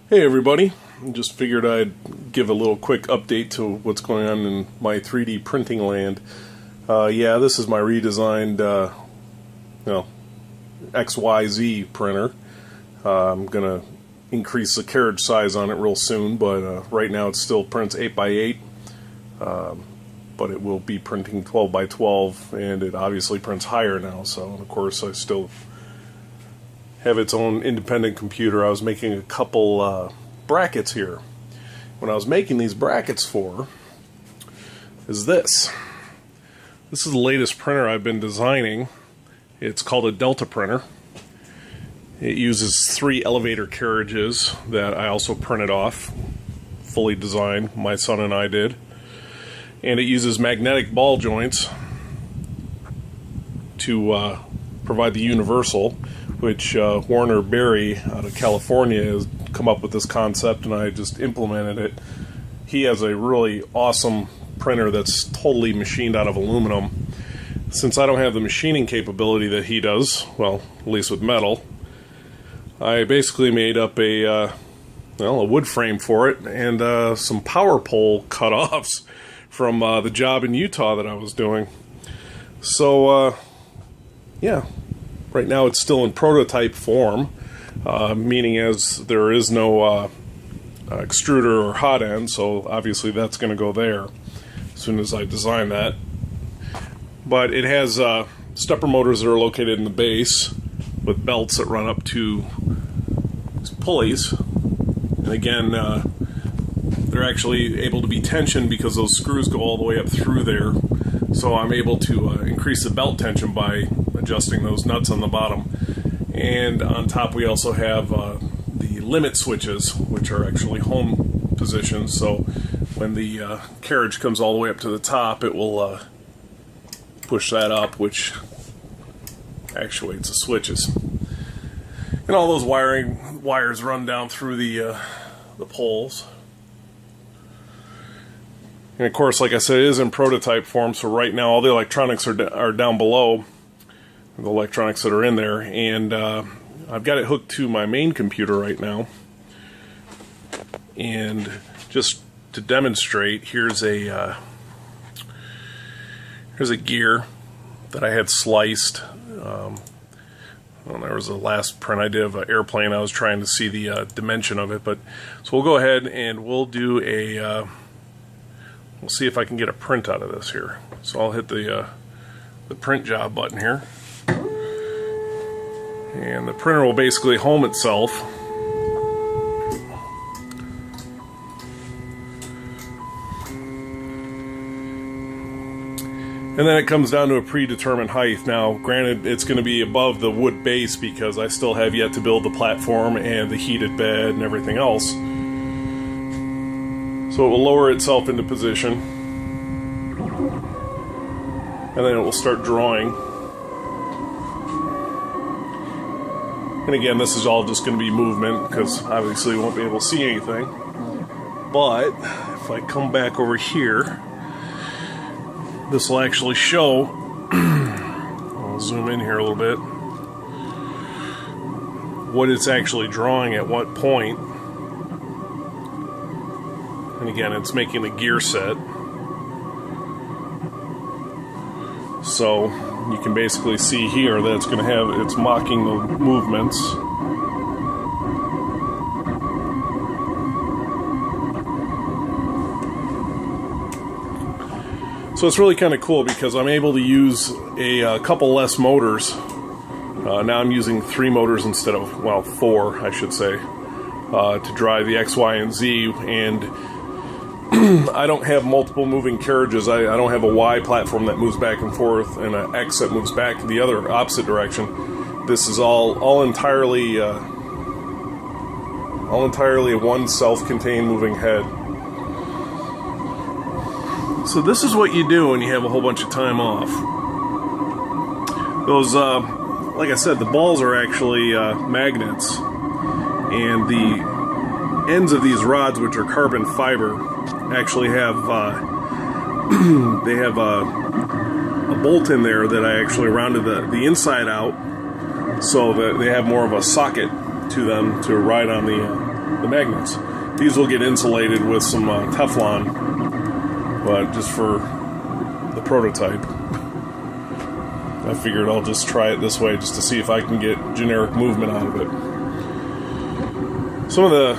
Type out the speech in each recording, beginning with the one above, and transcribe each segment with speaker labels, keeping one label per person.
Speaker 1: Hey everybody, just figured I'd give a little quick update to what's going on in my 3D printing land. Yeah, this is my redesigned XYZ printer. I'm going to increase the carriage size on it real soon, but right now it still prints 8x8, but it will be printing 12x12, and it obviously prints higher now, so of course I still have its own independent computer. I was making a couple brackets here. What I was making these brackets for is this. This is the latest printer I've been designing. It's called a Delta printer. It uses 3 elevator carriages that I also printed off, fully designed, my son and I did. And it uses magnetic ball joints to provide the universal, which Warner Berry out of California has come up with this concept, and I just implemented it. He has a really awesome printer that's totally machined out of aluminum. Since I don't have the machining capability that he does, well, at least with metal, I basically made up a wood frame for it and some power pole cut-offs from the job in Utah that I was doing. So, yeah. Right now it's still in prototype form, meaning as there is no extruder or hot end, so obviously that's going to go there as soon as I design that. But it has stepper motors that are located in the base with belts that run up to pulleys. And again, they're actually able to be tensioned because those screws go all the way up through there. So I'm able to increase the belt tension by adjusting those nuts on the bottom. And on top we also have the limit switches, which are actually home positions. So when the carriage comes all the way up to the top, it will push that up, which actuates the switches. And all those wires run down through the poles. And of course, like I said, it is in prototype form, so right now all the electronics are down below, the electronics that are in there, and I've got it hooked to my main computer right now. And just to demonstrate, here's a gear that I had sliced. Well, there was the last print I did of an airplane. I was trying to see the dimension of it, but so we'll go ahead and we'll do a we'll see if I can get a print out of this here. So I'll hit the print job button here. And the printer will basically home itself. And then it comes down to a predetermined height. Now, granted, it's going to be above the wood base because I still have yet to build the platform and the heated bed and everything else. So it will lower itself into position, and then it will start drawing. And again, this is all just going to be movement because obviously you won't be able to see anything. But if I come back over here, this will actually show, I'll zoom in here a little bit, what it's actually drawing at what point. And again, it's making the gear set. So you can basically see here that it's going to have, it's mocking the movements. So it's really kind of cool because I'm able to use a couple less motors. Now I'm using 3 motors instead of, well, 4, I should say, to drive the X, Y, and Z. And I don't have multiple moving carriages. I don't have a Y platform that moves back and forth and an X that moves back the other opposite direction. This is all entirely a one self-contained moving head. So this is what you do when you have a whole bunch of time off. Those, like I said, the balls are actually magnets, and the ends of these rods, which are carbon fiber, actually have they have a bolt in there that I actually rounded the inside out so that they have more of a socket to them to ride on the magnets. These will get insulated with some Teflon, but just for the prototype, I figured I'll just try it this way just to see if I can get generic movement out of it. Some of the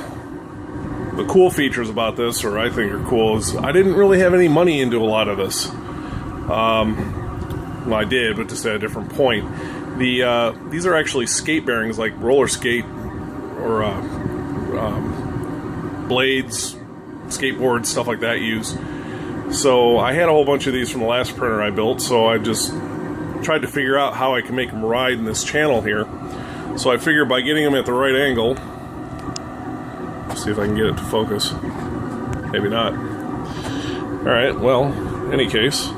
Speaker 1: cool features about this, or I think are cool, is I didn't really have any money into a lot of this. Well, I did, but just at a different point. These are actually skate bearings, like roller skate or blades, skateboards, stuff like that use. So I had a whole bunch of these from the last printer I built, so I just tried to figure out how I can make them ride in this channel here. So I figured by getting them at the right angle, see if I can get it to focus. Maybe not. Alright, well, in any case,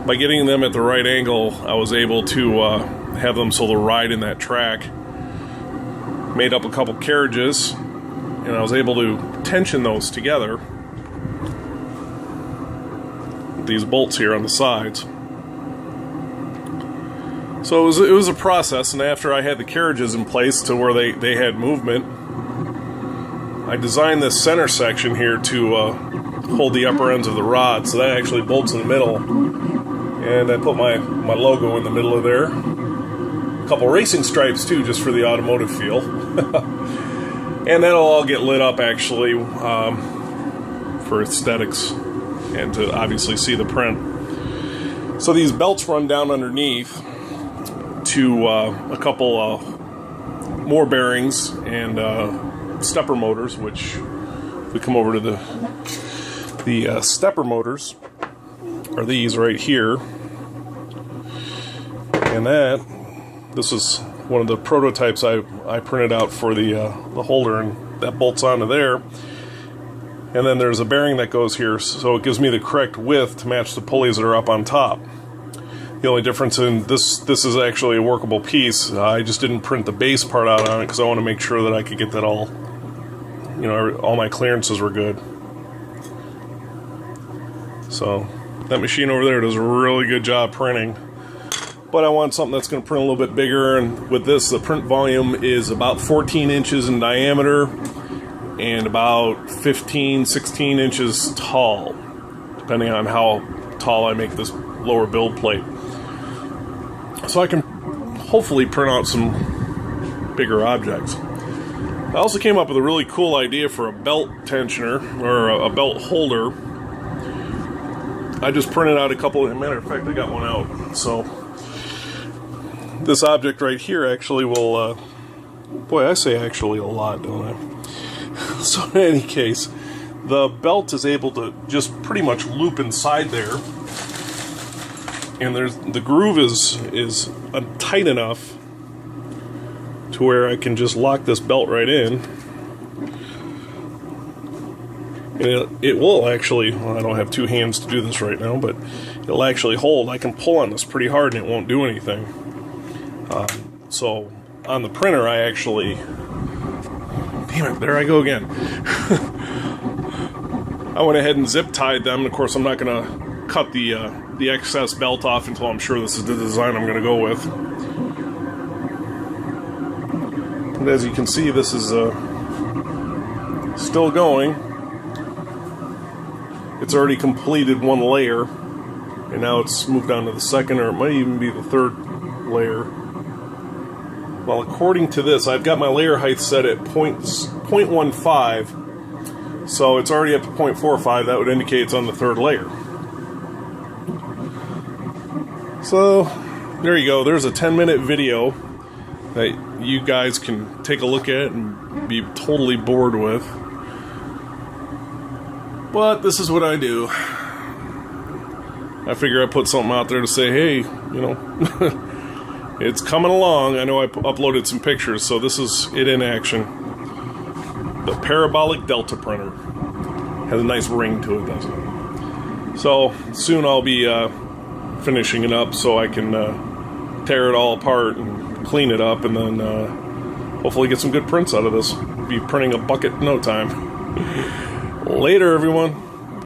Speaker 1: by getting them at the right angle, I was able to have them so they'll ride in that track. Made up a couple carriages, and I was able to tension those together with these bolts here on the sides. So it was a process, and after I had the carriages in place to where they had movement, I designed this center section here to hold the upper ends of the rod, so that actually bolts in the middle. And I put my logo in the middle of there. A couple racing stripes too, just for the automotive feel. And that'll all get lit up actually for aesthetics and to obviously see the print. So these belts run down underneath to a couple more bearings and stepper motors, which if we come over to the stepper motors are these right here, and this is one of the prototypes I printed out for the holder, and that bolts onto there. And then there's a bearing that goes here, so it gives me the correct width to match the pulleys that are up on top. The only difference in this is actually a workable piece. I just didn't print the base part out on it because I want to make sure that I could get that all, you know, all my clearances were good. So that machine over there does a really good job printing. But I want something that's going to print a little bit bigger, and with this, the print volume is about 14 inches in diameter and about 15, 16 inches tall, depending on how tall I make this lower build plate. So I can hopefully print out some bigger objects. I also came up with a really cool idea for a belt tensioner, or a belt holder. I just printed out a couple, as a matter of fact, I got one out. So this object right here actually will, boy, I say actually a lot, don't I? So in any case, the belt is able to just pretty much loop inside there, and the groove is tight enough to where I can just lock this belt right in, and it will actually, well, I don't have two hands to do this right now, but it'll actually hold. I can pull on this pretty hard and it won't do anything. So on the printer I actually, damn it, there I go again. I went ahead and zip tied them. Of course, I'm not going to cut the excess belt off until I'm sure this is the design I'm going to go with. And as you can see, this is still going. It's already completed one layer, and now it's moved on to the second, or it might even be the third layer. Well, according to this, I've got my layer height set at 0.15, so it's already up to 0.45. That would indicate it's on the third layer. So there you go. There's a 10-minute video that you guys can take a look at and be totally bored with. But this is what I do. I figure I put something out there to say, hey, you know, it's coming along. I know I uploaded some pictures, so this is it in action. The ParabolicDelta printer has a nice ring to it, doesn't it? So soon I'll be finishing it up so I can tear it all apart and clean it up, and then hopefully get some good prints out of this. Be printing a bucket in no time. Later, everyone.